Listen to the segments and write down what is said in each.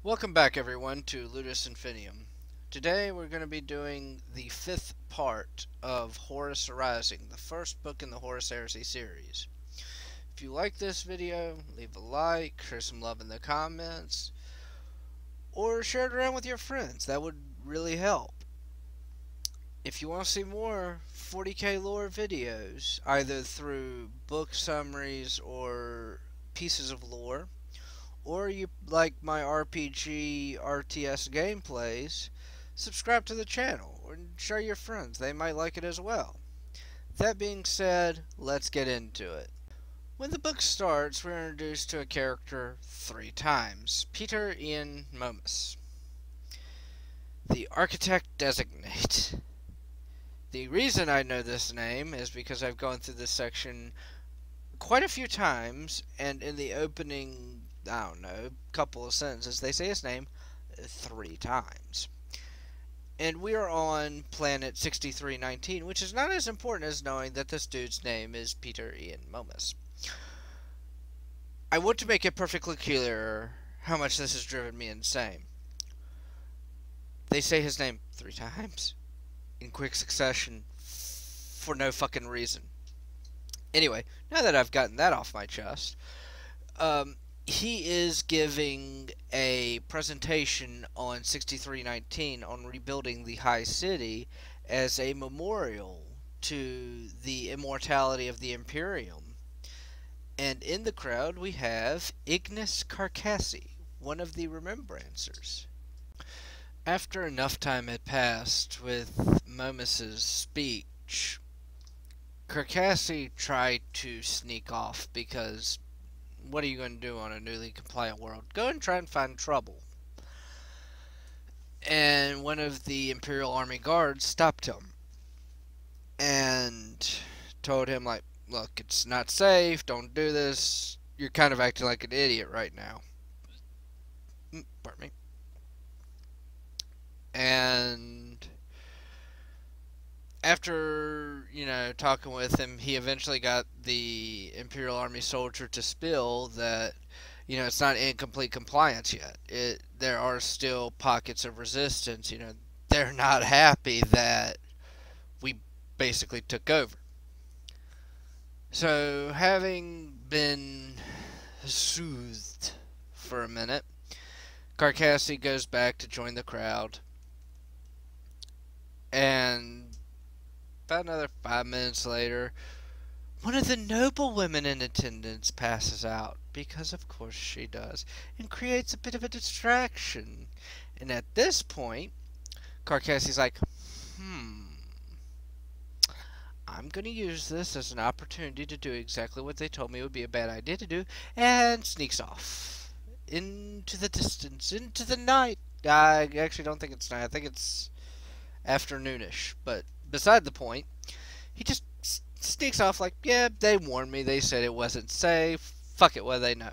Welcome back everyone to Ludus Infinium. Today we're going to be doing the 5th part of Horus Heresy, the first book in the Horus Heresy series. If you like this video, leave a like, share some love in the comments, or share it around with your friends. That would really help. If you want to see more 40k lore videos, either through book summaries or pieces of lore, or you like my RPG RTS gameplays, subscribe to the channel and show your friends. They might like it as well. That being said, let's get into it. When the book starts, we're introduced to a character 3 times. Peter Ian Momus, the Architect Designate. The reason I know this name is because I've gone through this section quite a few times, and in the opening, I don't know, couple of sentences, they say his name 3 times. And we are on planet 6319, which is not as important as knowing that this dude's name is Peter Ian Momus. I want to make it perfectly clear how much this has driven me insane. They say his name 3 times in quick succession for no fucking reason. Anyway, now that I've gotten that off my chest, he is giving a presentation on 6319 on rebuilding the High City as a memorial to the immortality of the Imperium. And in the crowd we have Ignace Karkary, one of the Remembrancers. After enough time had passed with Momus's speech, Karkasy tried to sneak off because what are you going to do on a newly compliant world? Go and try and find trouble. And one of the Imperial Army guards stopped him and told him, like, look, it's not safe, don't do this, you're kind of acting like an idiot right now. Pardon me. And after, talking with him, he eventually got the Imperial Army soldier to spill that, it's not in complete compliance yet. There are still pockets of resistance. They're not happy that we basically took over. So, having been soothed for a minute, Karkasy goes back to join the crowd. And about another 5 minutes later, one of the noble women in attendance passes out, because of course she does, and creates a bit of a distraction. And at this point, Karkasy's like, I'm going to use this as an opportunity to do exactly what they told me would be a bad idea to do, and sneaks off into the distance, into the night. I actually don't think it's night, I think it's afternoonish, but beside the point, he just sneaks off like, yeah, they warned me, they said it wasn't safe, fuck it, what do they know?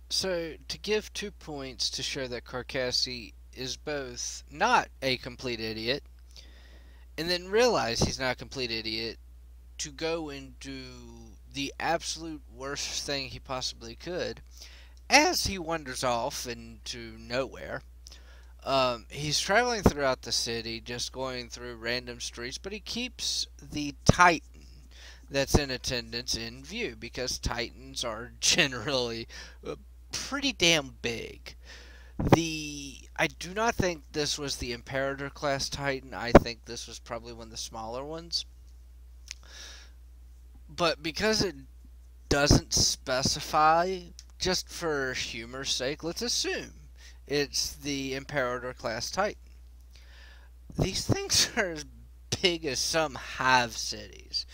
So, to give 2 points to show that Karkasy is both not a complete idiot, and then realize he's not a complete idiot, to go and do the absolute worst thing he possibly could, as he wanders off into nowhere. He's traveling throughout the city, just going through random streets, but he keeps the Titan that's in attendance in view, because Titans are generally pretty damn big. I do not think this was the Imperator class Titan. I think this was probably one of the smaller ones. But because it doesn't specify, just for humor's sake, let's assume it's the Imperator class Titan. These things are as big as some hive cities.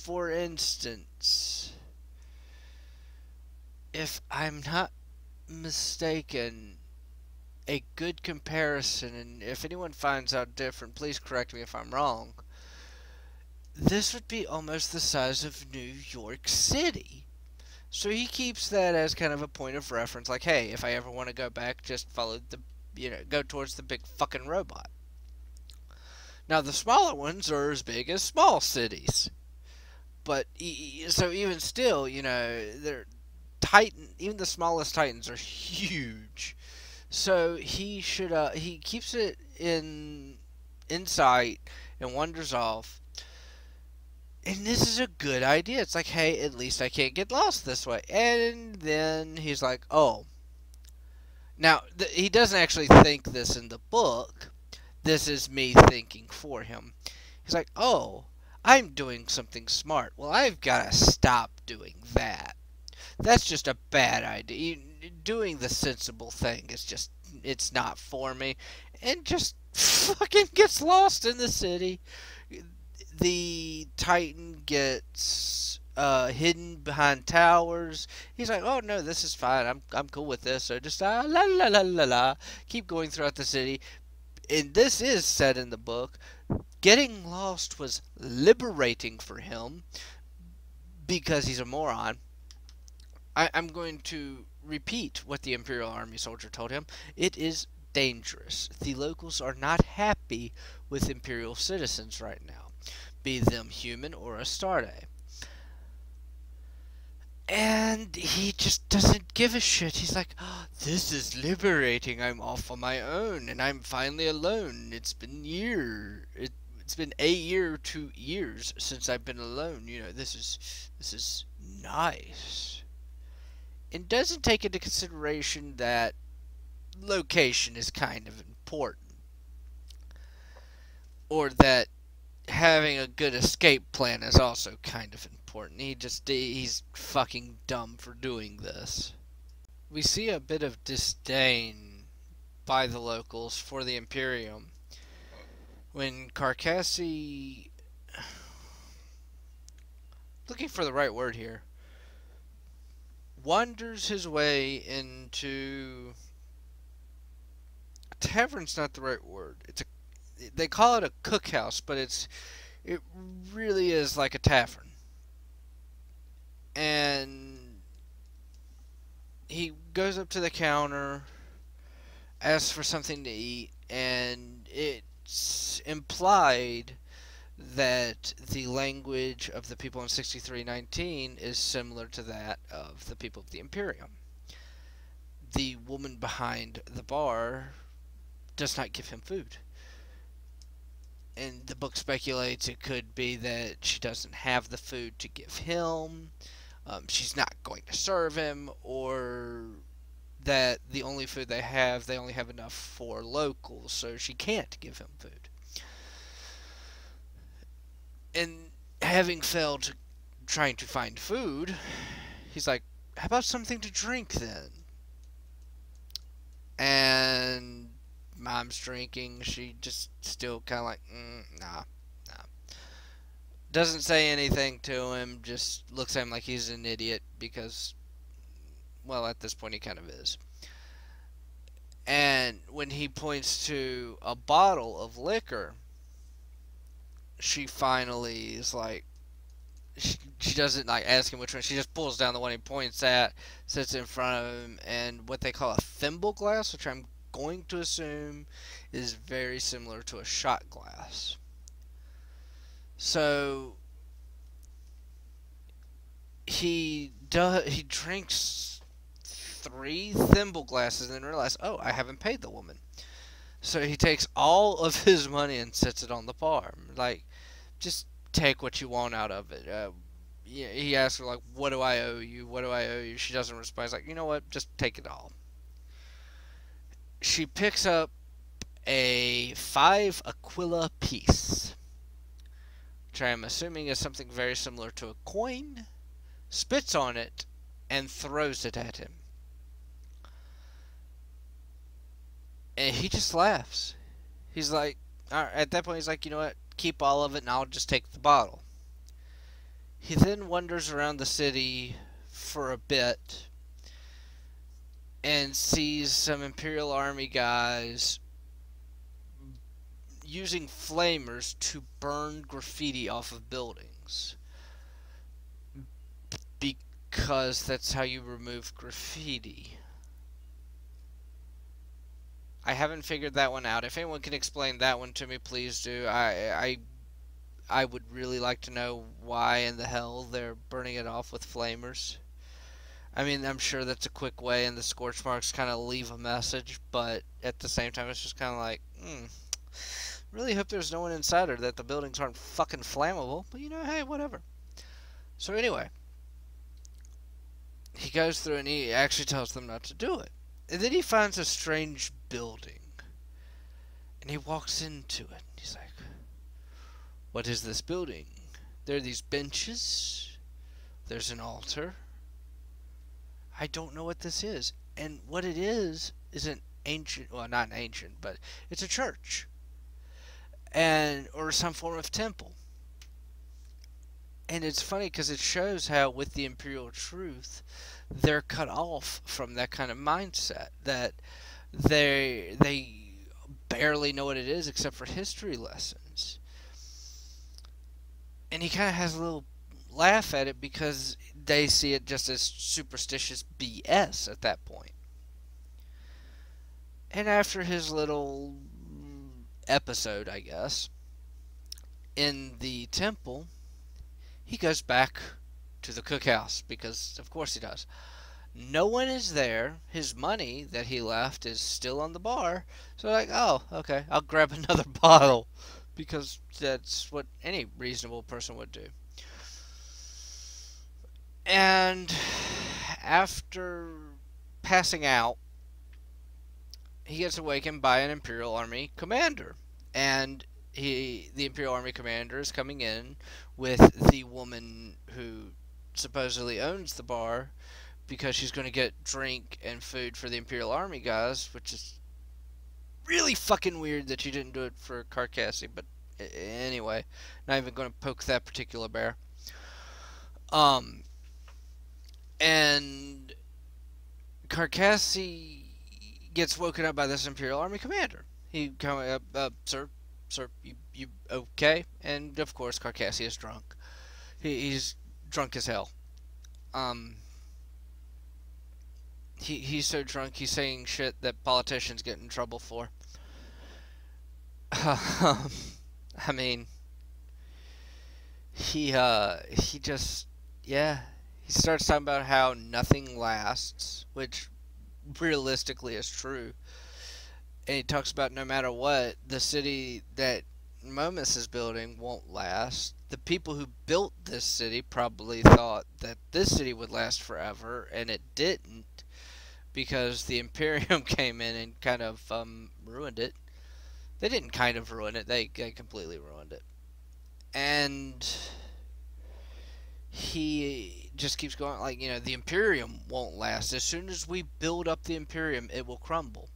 For instance, if I'm not mistaken, a good comparison, and if anyone finds out different, please correct me if I'm wrong, this would be almost the size of New York City. So he keeps that as kind of a point of reference, like, hey, if I ever want to go back, just follow go towards the big fucking robot. Now, the smaller ones are as big as small cities. But, so even still, Titan, even the smallest Titans are huge. So he keeps it in sight and wanders off. And this is a good idea. It's like, hey, at least I can't get lost this way. And then he's like, oh. Now, he doesn't actually think this in the book. This is me thinking for him. He's like, oh, I'm doing something smart. Well, I've got to stop doing that. That's just a bad idea. Doing the sensible thing is just, it's not for me. And just fucking gets lost in the city. The Titan gets hidden behind towers. He's like, oh no, this is fine. I'm cool with this. So just la la la la la. Keep going throughout the city. And this is said in the book. Getting lost was liberating for him because he's a moron. I'm going to repeat what the Imperial Army soldier told him. It is dangerous. The locals are not happy with Imperial citizens right now, be them human or Astarte. And he just doesn't give a shit. He's like, oh, this is liberating. I'm off on my own, and I'm finally alone. It's been It's been a year, 2 years since I've been alone. You know, this is nice. And doesn't take into consideration that location is kind of important, or that having a good escape plan is also kind of important. He's fucking dumb for doing this. We see a bit of disdain by the locals for the Imperium when Karkasy, looking for the right word here, wanders his way into a tavern's not the right word. They call it a cookhouse, but it really is like a tavern. And he goes up to the counter, asks for something to eat, and it's implied that the language of the people in 6319 is similar to that of the people of the Imperium. The woman behind the bar does not give him food. And the book speculates it could be that she doesn't have the food to give him, she's not going to serve him, or that the only food they only have enough for locals, so she can't give him food. And having failed trying to find food, he's like, how about something to drink then? And mom's drinking. She just still kind of like, nah. Doesn't say anything to him, just looks at him like he's an idiot because, well, at this point he kind of is. And when he points to a bottle of liquor, she finally is like, she doesn't like ask him which one, she just pulls down the one he points at, sits in front of him, and what they call a thimble glass, which I'm going to assume is very similar to a shot glass. So he drinks 3 thimble glasses and then realizes, oh, I haven't paid the woman. So he takes all of his money and sets it on the bar. Like, just take what you want out of it. He asks her, like, what do I owe you? What do I owe you? She doesn't respond. He's like, you know what? Just take it all. She picks up a 5 Aquila piece, which I am assuming is something very similar to a coin, spits on it, and throws it at him. And he just laughs. He's like, at that point, he's like, you know what? Keep all of it, and I'll just take the bottle. He then wanders around the city for a bit and sees some Imperial Army guys using flamers to burn graffiti off of buildings, because that's how you remove graffiti. I haven't figured that one out. If anyone can explain that one to me, please do. I would really like to know why in the hell they're burning it off with flamers. I mean, I'm sure that's a quick way, and the scorch marks kind of leave a message, but at the same time, it's just kind of like, really hope there's no one inside or that the buildings aren't fucking flammable. But, hey, whatever. So anyway, he goes through and he actually tells them not to do it. And then he finds a strange building. And he walks into it. And he's like, what is this building? There are these benches. There's an altar. I don't know what this is. And what it is an ancient, well, not an ancient, but it's a church. Or some form of temple. And it's funny because it shows how with the Imperial Truth, they're cut off from that kind of mindset. That they barely know what it is except for history lessons. And he kind of has a little laugh at it because they see it just as superstitious BS at that point. And after his little episode, I guess, in the temple, he goes back to the cookhouse because, of course, he does. No one is there. His money that he left is still on the bar. So, like, oh, okay, I'll grab another bottle because that's what any reasonable person would do. And after passing out, he gets awakened by an Imperial Army commander. And the Imperial Army commander is coming in with the woman who supposedly owns the bar because she's going to get drink and food for the Imperial Army guys, which is really fucking weird that she didn't do it for Karkasy, but anyway, not even going to poke that particular bear. And Karkasy gets woken up by this Imperial Army commander. He comes up, sir, you okay? And of course, Karkasy is drunk. He's drunk as hell. He's so drunk he's saying shit that politicians get in trouble for. I mean, he just, yeah, he starts talking about how nothing lasts, which realistically is true. And he talks about no matter what, the city that Momus is building won't last. The people who built this city probably thought that this city would last forever, and it didn't, because the Imperium came in and kind of ruined it. They didn't kind of ruin it, they completely ruined it. And he just keeps going, like, the Imperium won't last. As soon as we build up the Imperium, it will crumble.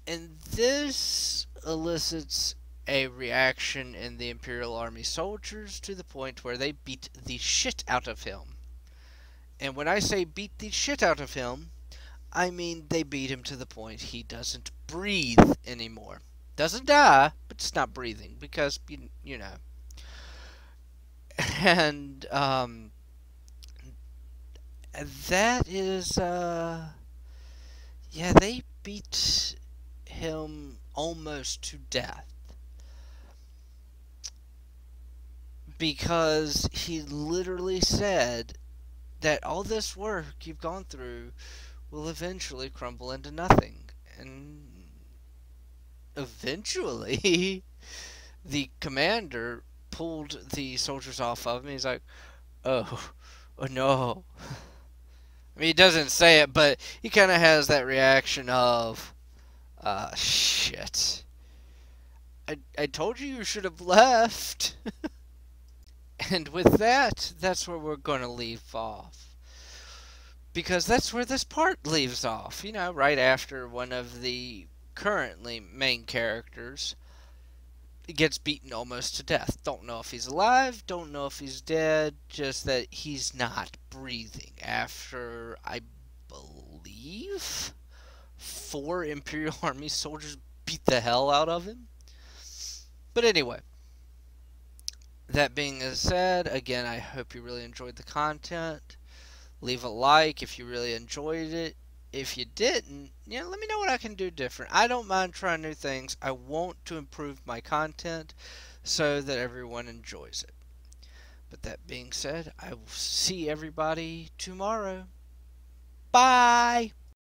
And this elicits a reaction in the Imperial Army soldiers to the point where they beat the shit out of him. And when I say beat the shit out of him, I mean they beat him to the point he doesn't breathe anymore. Doesn't die, but it's not breathing because, you know. And that is, yeah, they beat him almost to death. Because he literally said that all this work you've gone through will eventually crumble into nothing. And eventually, the commander pulled the soldiers off of him. He's like, oh no. I mean, he doesn't say it, but he kind of has that reaction of, shit. I told you should have left. And with that, that's where we're going to leave off. Because that's where this part leaves off. You know, right after one of the currently main characters gets beaten almost to death. Don't know if he's alive, don't know if he's dead, just that he's not breathing. After, I believe, 4 Imperial Army soldiers beat the hell out of him. But anyway, that being said, again, I hope you really enjoyed the content. Leave a like if you really enjoyed it. If you didn't, let me know what I can do different. I don't mind trying new things. I want to improve my content so that everyone enjoys it. But that being said, I will see everybody tomorrow. Bye!